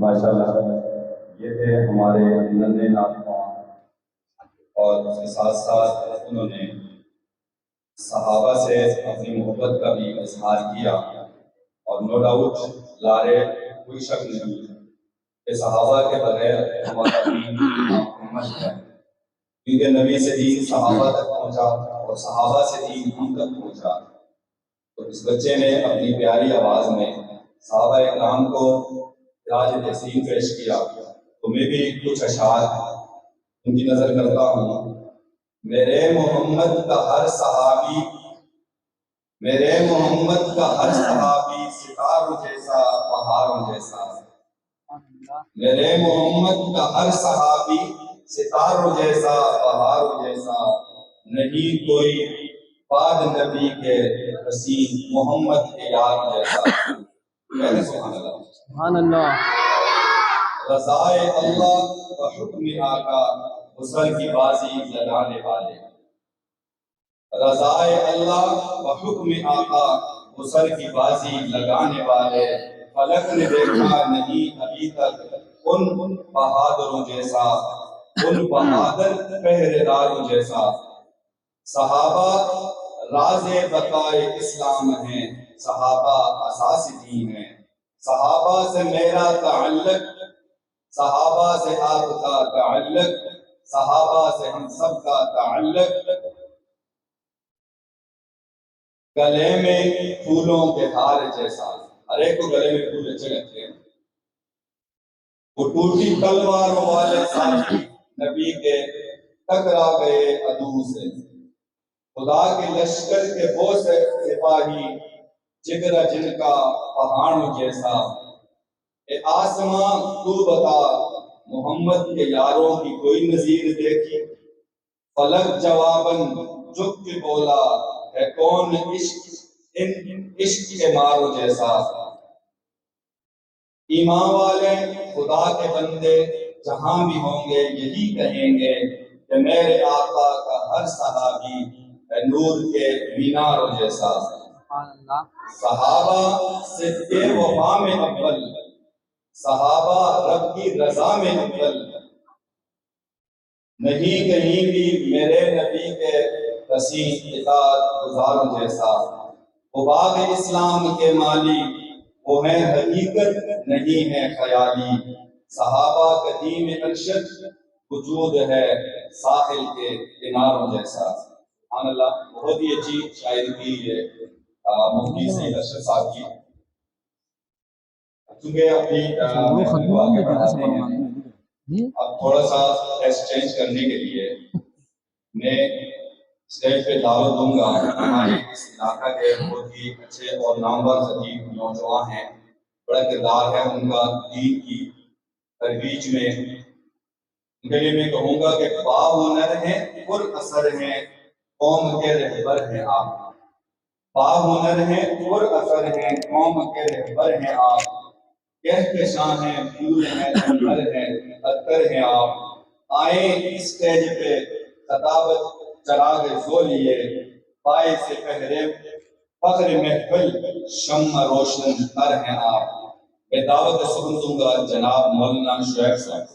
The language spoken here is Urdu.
ماشاءاللہ یہ تھے ہمارے ننھے ناتخواں، اور اس کے ساتھ ساتھ انہوں نے صحابہ سے اپنی محبت کا بھی اظہار کیا، اور نو ڈاؤٹ لارے کوئی شک نہیں کہ صحابہ کے بغیر ہمارا دین نامکمل ہے، کیونکہ نبی سے دین صحابہ تک پہنچا اور صحابہ سے دین ہم تک پہنچا۔ تو اس بچے نے اپنی پیاری آواز میں صحابہ اکرام کو راج تحسین پیش کیا، تو میں بھی کچھ اشعار ان کی نظر کرتا ہوں۔ میرے محمد کا ہر صحابی، میرے محمد کا ہر صحابی ستاروں جیسا بہاروں جیسا، میرے محمد کا ہر صحابی ستاروں جیسا بہاروں جیسا، نہیں کوئی بعد نبی کے حسین محمد کے یار جیسا۔ کہتے سبحان اللہ، سبحان اللہ۔ رضائے اللہ و حکم آقا غسل کی بازی لگانے والے، رضائے اللہ و حکم آقا غسل کی بازی لگانے والے، فلک نے دیکھا نہیں ابھی تک ان بہادروں جیسا، ان بہادر پہرے داروں جیسا۔ صحابہ راز بقائے اسلام ہیں، صحابہ اساس دین ہیں، صحابہ سے میرا تعلق، صحابہ سے آپ کا تعلق، صحابہ سے ہم سب کا تعلق، گلے میں پھولوں کے ہار جیسا۔ ہر ایک کو گلے میں پھول اچھے لگتے ہیں۔ وہ ٹوٹی تلواروں والے ساتھی نبی کے ٹکرا گئے عدو سے، خدا کے لشکر کے وہ سپاہی جگر جن کا پہاڑوں جیسا۔ اے آسماں تو بتا محمد کے یاروں کی کوئی نظیر دیکھی؟ فلک جواباً جھک کے بولا ہے کون عشق کے ماروں جیسا۔ ایمان والے خدا کے بندے جہاں بھی ہوں گے یہی کہیں گے کہ میرے آقا کا ہر صحابی ہے نور کے میناروں جیسا۔ صحابہ صدق وفا میں اول، صحابہ رب کی رضا میں اول، نہیں کہیں بھی میرے نبی کے حسین اطاعت گزاروں جیسا۔ وہ باغ اسلام کے مالی، وہ ہے حقیقت نہیں ہے خیالی، صحابہ قدیم ارشد وجود ہے ساحل کے کناروں جیسا۔ سبحان اللہ، بہت ہی اچھی شاعری کی ہے مفتی سعید اشرف صاحب کی۔ چونکہ اپنی محفل کو آگے بڑھاتے ہیں، اب تھوڑا سا ٹیسٹ چینج کرنے کے لیے میں اسٹیج پہ دعوت دوں گا۔ ہمارے اس علاقہ کے بہت ہی اچھے اور نامور خطیب نوجوان ہیں، بڑا کردار ہے ان کا دین کی ترویج میں۔ ان کے لیے میں کہوں گا کہ با ہنر ہیں، پر اثر ہیں، قوم کے رہبر ہیں آپ۔ با ہنر ہیں، پر اثر ہیں، قوم کے رہبر ہیں آپ۔ کہکشاں ہیں، پھول ہیں، جنگل ہیں، عطر ہیں آپ۔ آئیں اسٹیج پہ خطابت چراغ زو لیے، پائے سے پہرے فخر محفل شمع روشن تر ہیں آپ۔ میں دعوت سکون دوں گا جناب مولانا شعیب صاحب۔